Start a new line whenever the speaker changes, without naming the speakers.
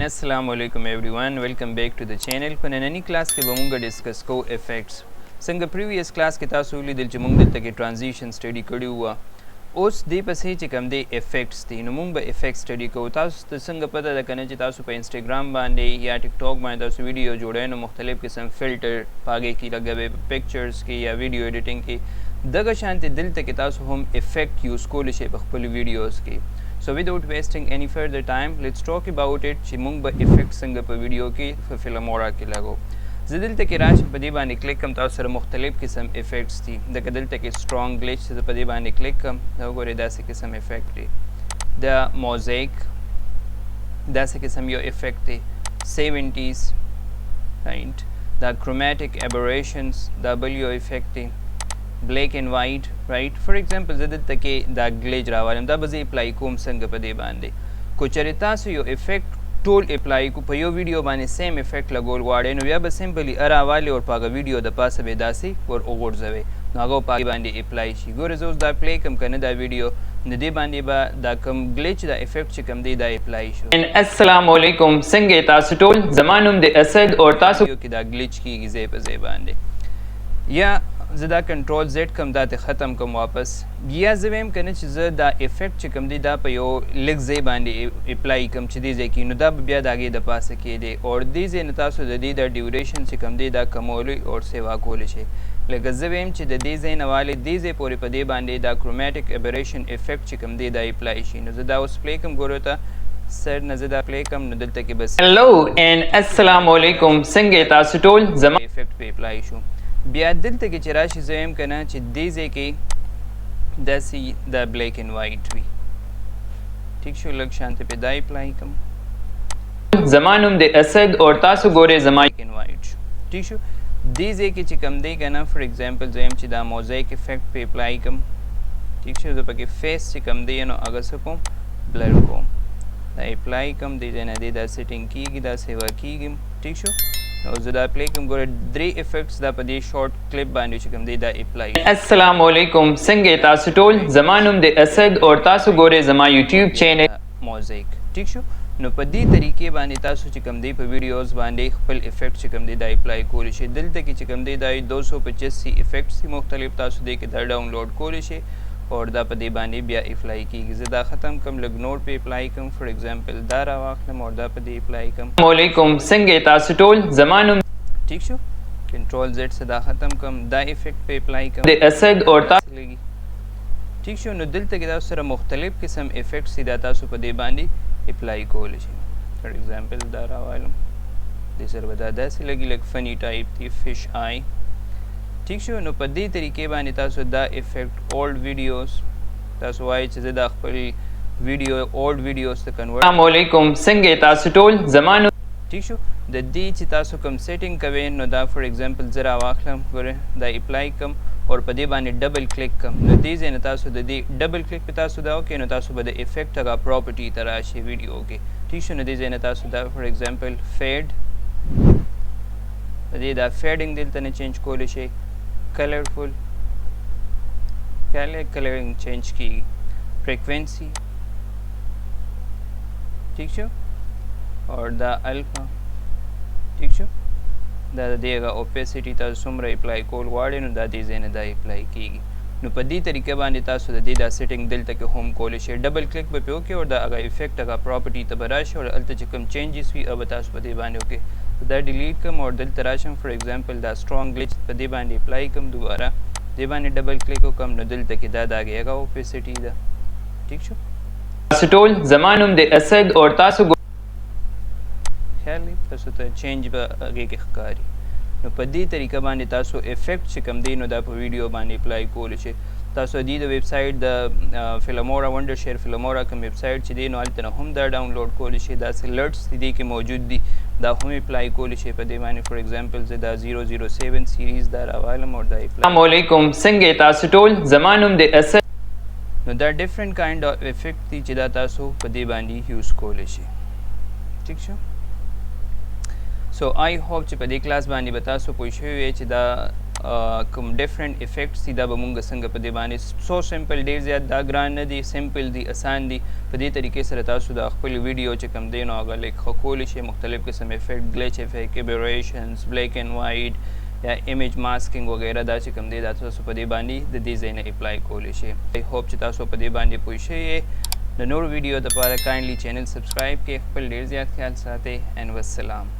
Assalamu alaikum everyone, welcome back to the channel. په نننی کلاس کې به مونږ ډسکس کوو افیکټس. څنګه پریویس کلاس کې تاسو ولیدل چې مونږ دلته کې ټرانزیشن سټډي کړی و. اوس دې پسې چې کوم دی افیکټس دي نو مونږ به افیکټ سټډي کوو. تاسو ته څنګه پته ده کنه چې تاسو په انسټاګرام باندې یا ټیک ټاک باندې تاسو ویډیو جوړئ نو مختلف قسم فلټر پاګه کې لګوي په پکچرز کې یا ویډیو ایډیټینګ کې دغه شانتي دلته کې تاسو هم افیکټ یوز کولی شئ په خپل ویډیوز کې. So without wasting any further time, let's talk about it چې مونږ به افیکټ څنګه په ویډیو کې په فلمورا کې لګو. زه دلته کې راشم په دې باندې کلیک کوم، تاسو سره مختلف قسم افیکټس دي. لکه دلته کې سټرونګ ګلیچ زه په دې باندې کلیک کوم، دا وګورئ داسې قسم افیکټ دی. دا موزیک داسې قسم یو افیکټ دی. 70s رایټ. دا کروماتیک ابریشنز دا بل یو افیکټ دی. black and white right. for example زه دلته کې دا ګلیج راوالم، دا به زه اپلای کوم څنګه په دې باندې. کو چېرې تاسو یو افیکټ ټول اپلای کو په یو ویډیو باندې سیم افیکټ لګول غواړئ نو بیا به سمپلی راوالئ او په هغه ویډیو د پاسه به داسې ور وغورځوئ نو هغه په هغې باندې اپلای شي. ګورئ زه اوس دا پلی کوم که نه دا ویډیو نو دې باندې به دا کوم ګلیچ دا افیکټ چې کوم دی دا اپلای شو. السلام علیکم، څنګه یې تاسو ټول؟ زما نوم دی اسد او تاسو کې دا ګلیچ کېږي ځای په ځای باندې. یا زه دا کنټرول زیډ کوم، دا ته ختم کوم واپس. یا زه ویم که نه چې زه دا افیکټ چې کوم دی دا په یو لږ ځای باندې اپلای کوم چې دې ځای کې نو دا به بیا د هغې د پاسه کېدی او دې ځای نه تاسو د دې دا ډیوریشن چې کوم دی دا کمولی او سیوا کولی شئ. لکه زه ویم چې د دې ځای نه والې دې ځای پورې په دې باندې دا کروماتیک ابریشن افیکټ چې کوم دی دا اپلای شي. نو زه دا اوس پلی کوم، ګورو ته سر نه زه دا پلی کوم نو دلته کې بس هلو اینډ السلام علیکم، څنګه یې تاسو ټول؟ زما افیکټ پې اپلای شو. بیا دلته کې چې راشي زه وایم که نه چې دې ځای کې داسې دا بلیک اینډ وایټ وي. ټیک شو، لږ شانته پې دا اپلای کوم. زما نوم دی اسد او تاسو ګورئ زما بلیک اینډ وایټ شو. ټیک شو، دې ځای کې چې کوم دی که نه فار ایګزامپل زه وایم چې دا موزیک افیکټ پې اپلای کوم. ټیک شو، زه پکې فیس چې کوم دی نو هغه څه کوم بلر کوم، دا اپلای کوم. دې ځای نه دی دا سیټینګ کېږي، دا سیوا کېږي. ټیک شو، نو زه دا پلی کوم. ګوره درې افیکټس دا په دې شارټ کلیپ باندې چې کوم دی دا اپلای. السلام علیکم، څنګه یې تاسو ټول؟ زما نوم دی اسد او تاسو ګورئ زما یوټیوب چینل موزیک. ټیک شو، نو په دې طریقې باندې تاسو چې کوم دی په ویډیوز باندې خپل افیکټ چې کوم دی دا اپلای کولی شئ. دلته کې چې کوم دی دا 285 افیکټس دي مختلف، تاسو دې کې دا ډاونلوډ کولی شئ اور دا په دې باندې بیا اپلای کېږي. زه دا ختم کوم، لږ نور پې اپلای کوم. فار ایګزامپل دا راواخلم اور دا په دې اپلای کوم. السلام علیکم، څنګه یې تاسو ټول؟ زما نوم ٹھیک شو، کنټرول زیډ سے دا ختم کوم، دا افیکټ پې اپلای کوم. د اسد اور تاسو لګي. ٹھیک شو، نو دلته کې تاسو سره مختلف قسم افیکټس دي دا تاسو په دې باندې اپلای کولی شئ. فار ایګزامپل دا راوالم، دې سره به دا داسې لګي لږ فني ټایپ دی، فش آی. ٹھیک شو، نو په دې طریقې باندې تاسو دا افیکټ اولډ ویډیوز تاسو وایئ چې زه دا خپل ویډیو اولډ ویډیوز ته کنورټ. السلام علیکم، څنګه یې تاسو ټول؟ زما نوم ٹھیک شو، د دې چې تاسو کوم سیټینګ کوئ نو دا فار ایګزامپل زه راواخلم، ګورئ دا اپلای کوم اور په دې باندې ډبل کلیک کوم. نو دې ځای نه تاسو د دې ډبل کلیک په تاسو دا وکړئ نو تاسو به د افیکټ هغه پراپرټي ته راشئ ویډیو کې. ٹھیک شو، نو دې ځای نه تاسو دا فار ایګزامپل فیډ په دې دا فیډینګ دلته نه چینج کولی شئ. کلرفل کلرینګ چینج کیږي. فریکوینسی ٹھیک شو اور دا الفا. ٹھیک شو، دا د دې هغه اوپیسټي تاسو څومره اپلای کول غواړئ نو دا دې ځای نه دا اپلای کېږي. نو په دې طریقه باندې تاسو د دې دا سیټینګ دلته کې هم کولی شئ. ډبل کلیک به پې وکړئ او د هغه افیکټ هغه پراپرټي ته به راشئ او هلته چې کوم چینجز وي هغه به تاسو په دې باندې وکړئ. دا ډیلیټ کوم اور دلته راشم، فار ایګزامپل دا سټرونګ ګلیچ په دې باندې اپلای کوم، دوباره دې باندې ډبل کلیک وکړم نو دلته کې دا د هغې هغه اوپیسټي ده. ټیک شو، تاسو ټول زما نوم دی اسد اور تاسو خیال دی تاسو ته چینج به هغې کې ښکاري. نو په دې طریقه باندې تاسو افیکټ چې کوم دی نو دا په ویډیو باندې اپلای کولی شئ. تاسو دې د ویب سایټ د فلمورا ونډر شیر فلمورا کوم ویب سایټ چې دی نو هلته نه هم دا ډاونلوډ کولی شئ. داسې لټس دي دې کې موجود دي، دا هم اپلای کولی شئ په دې باندې. فار ایګزامپل زه دا 007 سیریز دا راوالم اور دا اپلای. السلام علیکم، څنګه یې تاسو ټول؟ زما نوم دی اسد. نو دا ډفرنٹ کایند اف افیکټ دي چې دا تاسو په دې باندې یوز کولی شئ. ٹھیک شو، سو آئی ہوپ چې په دې کلاس باندې به تاسو پوه شوي وئ چې دا کوم ډیفرنٹ افیکټس دي دا به مونږ څنګه په دې باندې سو سمپل ډېر زیات دا ګران نه دي سمپل دي اسان دي په دې طریقې سره تاسو د خپل ویډیو چې کوم دی نو هغه لایک ښه کولی شئ مختلف قسم افیکټ ګلیچ افیکټ ایبریشنز بلیک اینڈ وایټ یا ایمیج ماسکینګ وغیره دا چې کوم دی دا تاسو په دې باندې د دې ځای نه اپلای کولی شئ آی هوپ چې تاسو په دې باندې پوه شئ د نورو ویډیو دپاره کایندلی چینل سبسکرایب کړئ خپل ډېر زیات خیال ساتئ اینډ والسلام